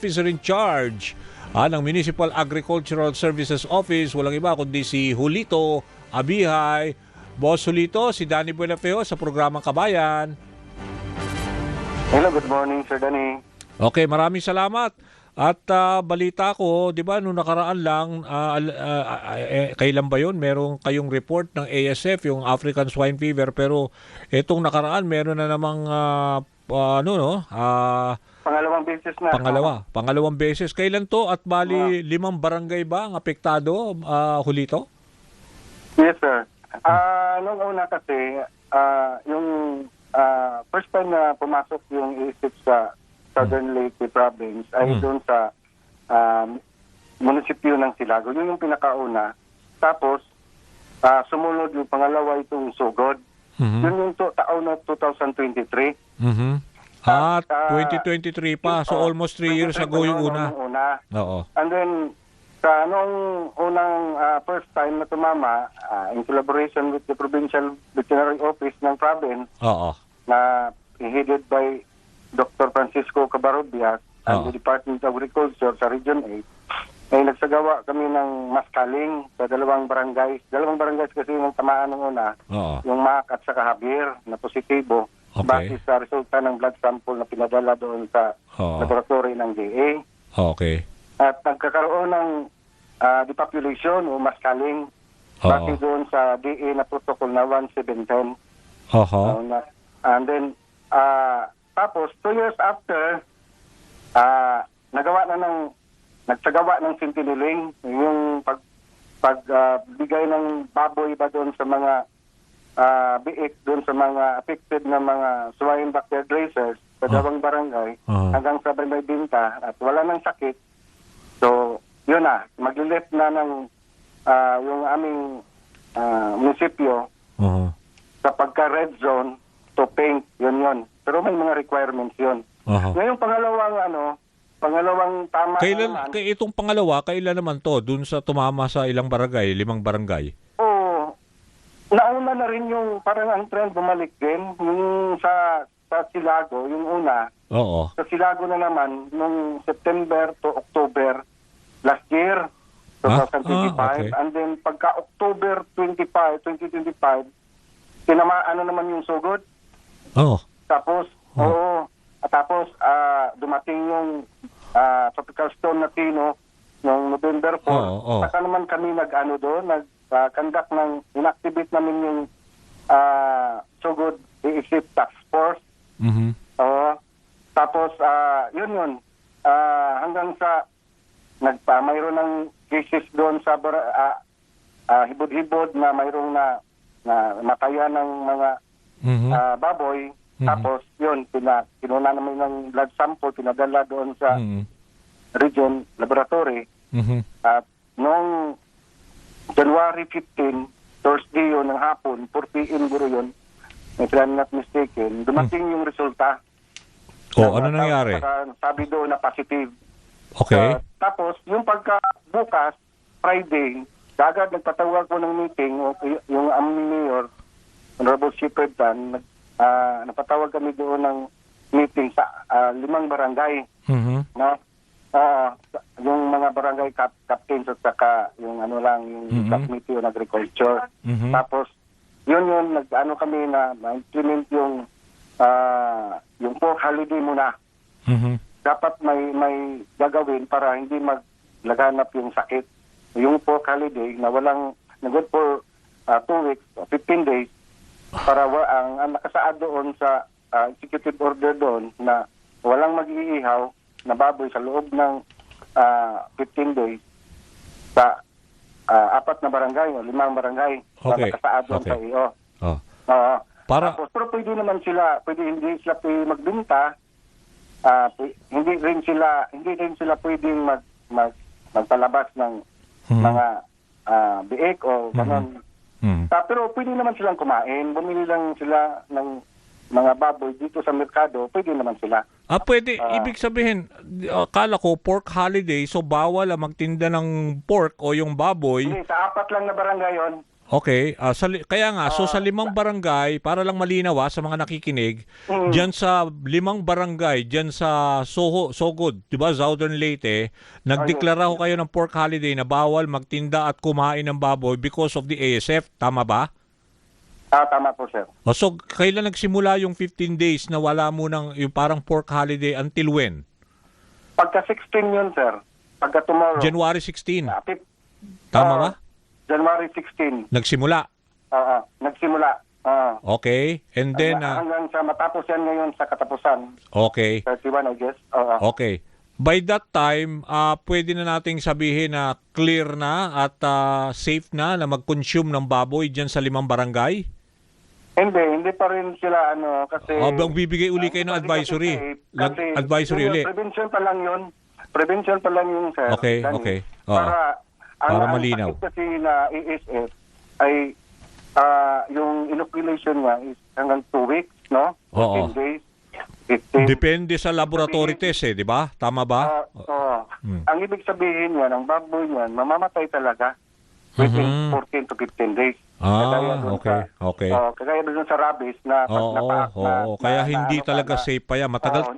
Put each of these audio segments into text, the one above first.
Officer in charge ng Municipal Agricultural Services Office, walang iba kundi si Julito Abihay. Boss Julito, si Danny Buenafeo sa programang Kabayan. Hello, good morning, Sir Danny. Okay, maraming salamat. At balita ko, di ba, nung nakaraan lang, kailan ba yun? Meron kayong report ng ASF, yung African Swine Fever, pero itong nakaraan, meron na namang, Pangalawang beses na. Pangalawang beses. Kailan to? At bali, 5 barangay ba ang apektado, Julito? Yes, sir. Noong una kasi, yung first time na pumasok yung ASF sa Southern Leyte Province ay doon sa munisipyo ng Silago. Yun yung pinakauna. Tapos, sumunod yung pangalawa itong Sugod. Yun yung taon na 2023. At 2023 pa. So almost 3 years ago yung una. Oo. And then, sa noong unang first time na tumama, in collaboration with the Provincial Veterinary Office ng province, Oo. na headed by Dr. Francisco Cabarrobias and the Department of Agriculture sa Region 8, ay nagsagawa kami ng maskaling sa dalawang barangays. Dalawang barangays kasi yung tamaan ng una, yung Mac at saka Javier na positibo. Okay. Base sa resulta ng blood sample na pinadala doon sa laboratory ng DA. Okay. At nagkakaroon ng depopulation o maskaling base doon sa DA na protocol na 1710. And then, tapos 2 years after, nagsagawa ng sintiniling, yung pagbigay ng baboy ba doon sa mga biik doon sa mga affected na mga swine bacteria grazers sa dalawang barangay hanggang sa may binta at wala nang sakit. So, yun na, maglilift na ng yung aming munisipyo sa pagka-red zone to pink, yun. Pero may mga requirements yun. Ngayon, pangalawang tama naman. Itong pangalawa, kailan naman to? Dun sa tumama sa ilang barangay, 5 barangay? Nauna na rin yung parang ang trend bumalik din. Yung sa Silago, yung una. Oo. Sa Silago na naman, nung September to October last year, 2025. Okay. And then pagka October 2025, tinamaan naman yung Sugod. Tapos, tapos dumating yung tropical storm na Tino noong November 4. Saka naman kami nag-conduct inactivate namin yung Sugod Isip Task Force. Tapos, yun. Hanggang sa mayroon ng cases doon sa hibod-hibod na mayroong na mataya ng mga baboy. Tapos, yun, kinuna namin ng blood sample, pinadala doon sa region laboratory. At noong January 15, Thursday yun ng hapon, 4 p.m. guro yun, if I'm not mistaken, dumating yung resulta. Ano nangyari? Sabi doon na positive. Okay. Tapos, yung pagka-bukas, Friday, agad nagpatawag ko ng meeting, yung aming mayor, Honorable Shepherd Tan, napatawag kami doon ng meeting sa 5 barangay. Yung mga barangay captains at saka yung yung Committee on Agriculture. Tapos, yun kami na ma-implement yung pork holiday muna. Dapat may gagawin para hindi maglaganap yung sakit. Yung pork holiday na walang good for 2 weeks, 15 days, para ang nakasaad doon sa executive order doon na walang mag-iihaw na baboy sa loob ng 15 days sa 4 na barangay o 5 barangay na nakasaad doon sa iyo. Pero pwede hindi sila magbenta, hindi rin sila pwedeng magpalabas ng mga biik o gano'n. Pero pwede naman silang kumain. Bumili lang sila ng mga baboy dito sa merkado, pwede naman sila. Pwede. Ibig sabihin, akala ko pork holiday, so bawal magtinda ng pork o yung baboy. Hindi, sa 4 lang na barangay yun. Okay, kaya nga, so sa 5 barangay, para lang malinaw sa mga nakikinig, diyan sa 5 barangay, diyan sa Sogod, 'di ba, Southern Leyte, nagdeklara ho kayo ng pork holiday na bawal magtinda at kumain ng baboy because of the ASF, tama ba? Tama po, sir. So kailan nagsimula yung 15 days na wala mo ng yung parang pork holiday until when? Pagka 16 yun, sir. Pagka tomorrow. January 16. Tip- Tama ba? January 16. Nagsimula. Nagsimula. Okay. And then hanggang sa matapos yan ngayon sa katapusan. okay. 31, I guess. Okay. By that time, pwede na nating sabihin na clear na at safe na mag-consume ng baboy diyan sa 5 barangay? Hindi pa rin sila kasi bibigay uli kayo ng advisory. Advisory uli. Prevention pa lang yun. Prevention pa lang yun, sir. Okay, Dani. okay. Oo. Para malinaw. Ang sakit kasi na ASF ay yung inoculation niya is hanggang 2 weeks, no? 15 days. 15. Depende sa laboratory test di ba? Tama ba? Ang ibig sabihin niya, ng baboy niyan, mamamatay talaga within 14 to 15 days. Okay. Kagaya doon sa rabies na pag napaak na. Kaya hindi talaga safe pa yan. Matagal.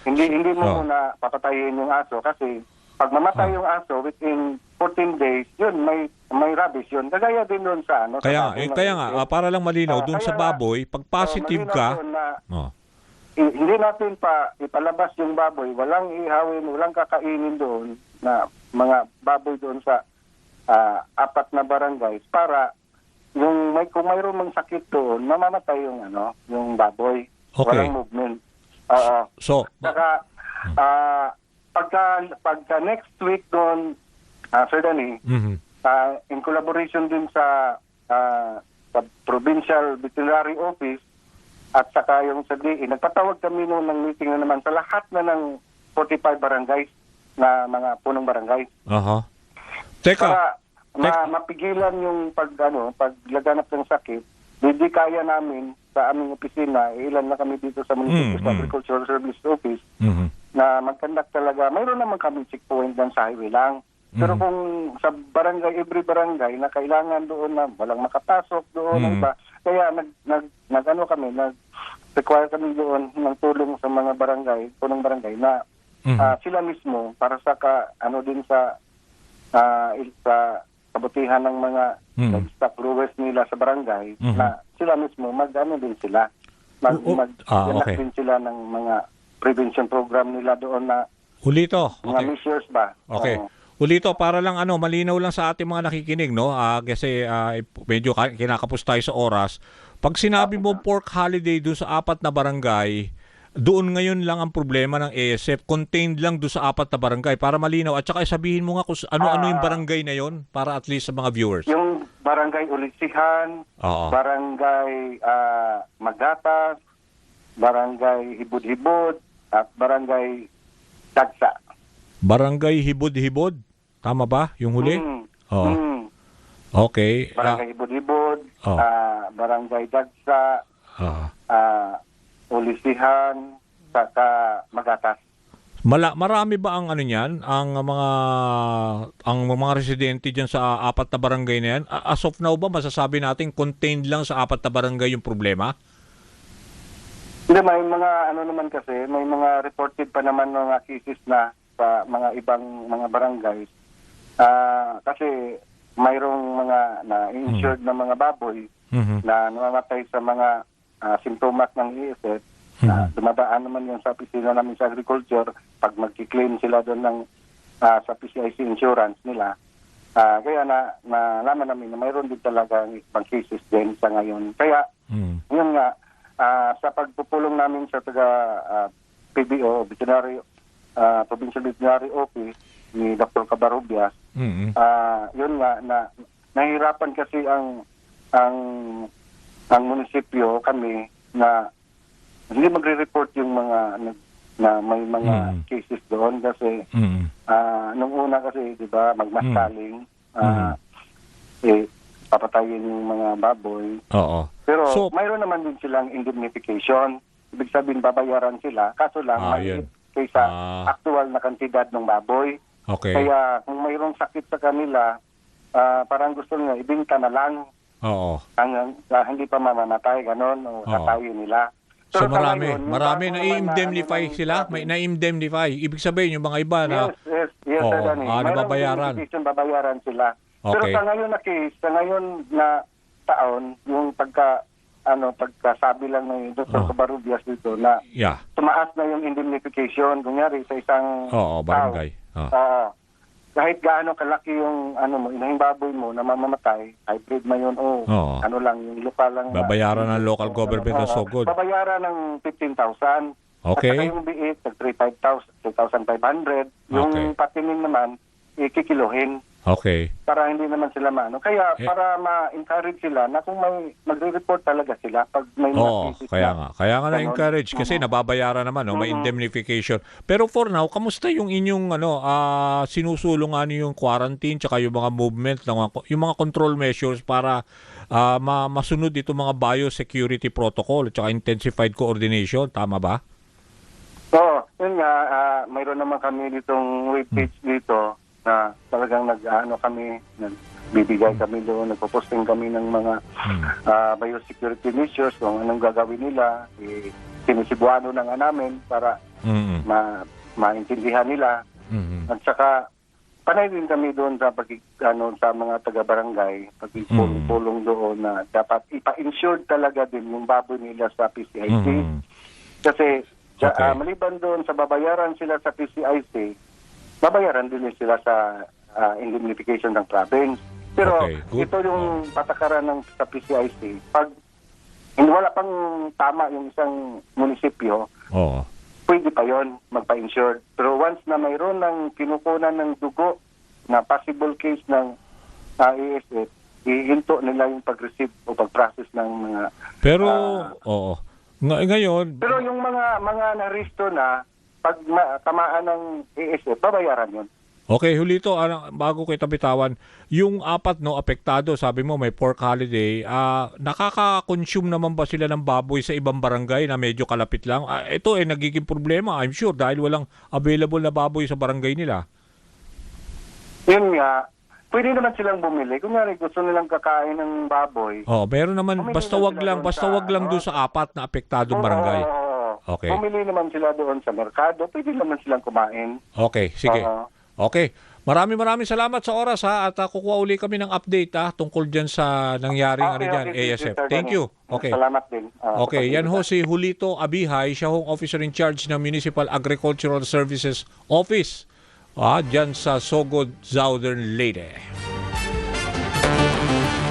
Hindi mo muna papatayin yung aso kasi pag mamatay yung aso within 14 days, yun, may rabies yun. Kagaya din doon sa Kaya nga, para lang malinaw, doon sa baboy, pag positive ka, hindi natin pa ipalabas yung baboy, walang ihawin, walang kakainin doon na mga baboy doon sa 4 na barangays para kung mayroong mang sakit doon, mamamatay yung baboy. Okay. Walang movement. Saka, pagka next week doon, Sir Danny, in collaboration din sa Provincial Veterinary Office at saka yung sa DE, nagpatawag kami noon ng meeting na naman sa lahat na ng 45 barangays na mga punong barangay. Teka. Para mapigilan yung paglaganap ng sakit, hindi kaya namin sa aming opisina, ilan na kami dito sa Municipal Agricultural Service Office, na mag-conduct talaga. Mayroon naman kami checkpoint lang sa highway lang. Pero kung sa barangay, every barangay, na kailangan doon na walang makapasok doon, kaya nag-require kami doon ng tulong sa mga barangay, punong barangay, na sila mismo, para sa din sa kabutihan ng mga livestock growers nila sa barangay, na sila mismo, din sila. Din sila ng mga prevention program nila doon na Ulito. Mga measures ba? Okay. Ulito, para lang malinaw lang sa ating mga nakikinig, no? Kasi medyo kinakapos tayo sa oras. Pag sinabi mo pork holiday doon sa 4 na barangay, doon ngayon lang ang problema ng ASF, contained lang doon sa 4 na barangay para malinaw. At saka sabihin mo nga kung ano yung barangay na yon para at least sa mga viewers. Yung barangay Ulisihan, barangay Magatas, barangay Hibod-Hibod, at barangay Dagsa. Barangay Hibod-Hibod? Tama ba? Yung huli? Okay. Barangay Hibod-Hibod, barangay Dagsa, Ulisihan, saka Magatas. Marami ba ang niyan, ang mga residente diyan sa 4 na barangay na yan? As of now ba masasabi natin contained lang sa 4 na barangay yung problema? Hindi, may mga naman kasi, may mga reported pa naman mga cases na sa mga ibang mga barangays. Kasi mayroong mga na-insured na mga baboy na namamatay sa mga simptomas ng ESF. Dumadaan naman yun sa opisina namin sa agriculture pag mag-claim sila doon ng sa PCIC insurance nila. Kaya nalaman namin na mayroon din talaga ibang cases din sa ngayon. Kaya yun nga, sa pagpupulong namin sa PBO, Provincial Veterinary Office ni Dr. Cabarubias, yun nga, nahihirapan kasi ang munisipyo, kami, na hindi magre-report yung mga na may mga cases doon kasi nung una kasi, di ba, magmaskaling, papatayin yung mga baboy. Pero mayroon naman din silang indemnification. Ibig sabihin, babayaran sila. Kaso lang, kaysa actual na kantidad ng baboy. Okay. Kaya kung mayroong sakit sa kanila, parang gusto nila ibinta na lang Oo. hanggang hindi pa mamamatay, ganon, o katayin nila. So Pero sa marami, ngayon, yung marami bago na naman i-indemnify ano ng sila, sabi- may na-indemnify. Ibig sabihin yung mga iba na Yes, Sir Oo, Danny. Mayroong nababayaran. indemnification, babayaran sila. Pero Okay. sa ngayon na case, sa ngayon na taon, yung pagkasabi lang ng Dr. Covarrubias dito na yeah. tumaas na yung indemnification, kunyari sa isang Oo, barangay. tao. Oo. Kahit gaano kalaki yung inahing baboy mo na mamamatay, hybrid man yun Oo. lang, yung lokal lang. Babayaran ng local government ng Sogod. Babayaran ng 15,000. Okay. At saka yung biit, 3,500. Yung Okay. patining naman, ikikiluhin Okay. para hindi naman sila maano. Kaya Eh, para ma-encourage sila na kung may magre-report talaga sila pag may Oo, cases kaya na nga. Kaya nga ganon. na-encourage kasi nababayaran naman, no? May indemnification. Pero for now, kamusta yung inyong sinusulungan niyo yung quarantine tsaka yung mga movement, yung mga control measures para masunod itong mga biosecurity protocol tsaka intensified coordination, tama ba? Oo, yun nga, mayroon naman kami ditong webpage dito na talagang nagbibigay kami doon, nagpo-posting kami ng mga biosecurity measures, kung anong gagawin nila, sinisibuano na nga namin para Mm-mm. maintindihan nila. Mm-mm. At saka, panay din kami doon sa sa mga taga-barangay, pagpulong doon na dapat ipa-insured talaga din yung baboy nila sa PCIC. Mm-mm. Kasi Okay. maliban doon sa babayaran sila sa PCIC, babayaran din sila sa indemnification ng province. Pero Okay, good. ito yung patakaran sa PCIC. Pag hindi wala pang tama yung isang munisipyo, Oo. pwede pa yon magpa-insured. Pero once na mayroon ng kinukunan ng dugo na possible case ng ASF, ihinto nila yung pag-receive o pag-process ng mga... Pero, oo. Ngayon, Pero yung mga na-resto na, pag tamaan ng ASF, babayaran yun. okay, Julito, bago kita bitawan, yung apat apektado, sabi mo may pork holiday, nakaka-consume naman ba sila ng baboy sa ibang barangay na medyo kalapit lang? Ito nagiging problema, I'm sure, dahil walang available na baboy sa barangay nila. Yun nga, pwede naman silang bumili. Kunyari, gusto nilang kakain ng baboy. Oh, meron naman, Bumili basta lang wag sila lang, doon basta sa, wag lang doon sa apat na apektadong barangay. Oo. Okay. Bumili naman sila doon sa merkado. Pwede naman silang kumain. Okay, sige. Oo. Okay. Maraming salamat sa oras at kukuha uli kami ng update tungkol dyan sa nangyaring Okay, ASF. Sir Thank Danny. you. Okay. Salamat din. Okay, yan ho si Julito Abihay, siya hong officer in charge ng Municipal Agricultural Services Office dyan sa Sogod, Southern Leyte.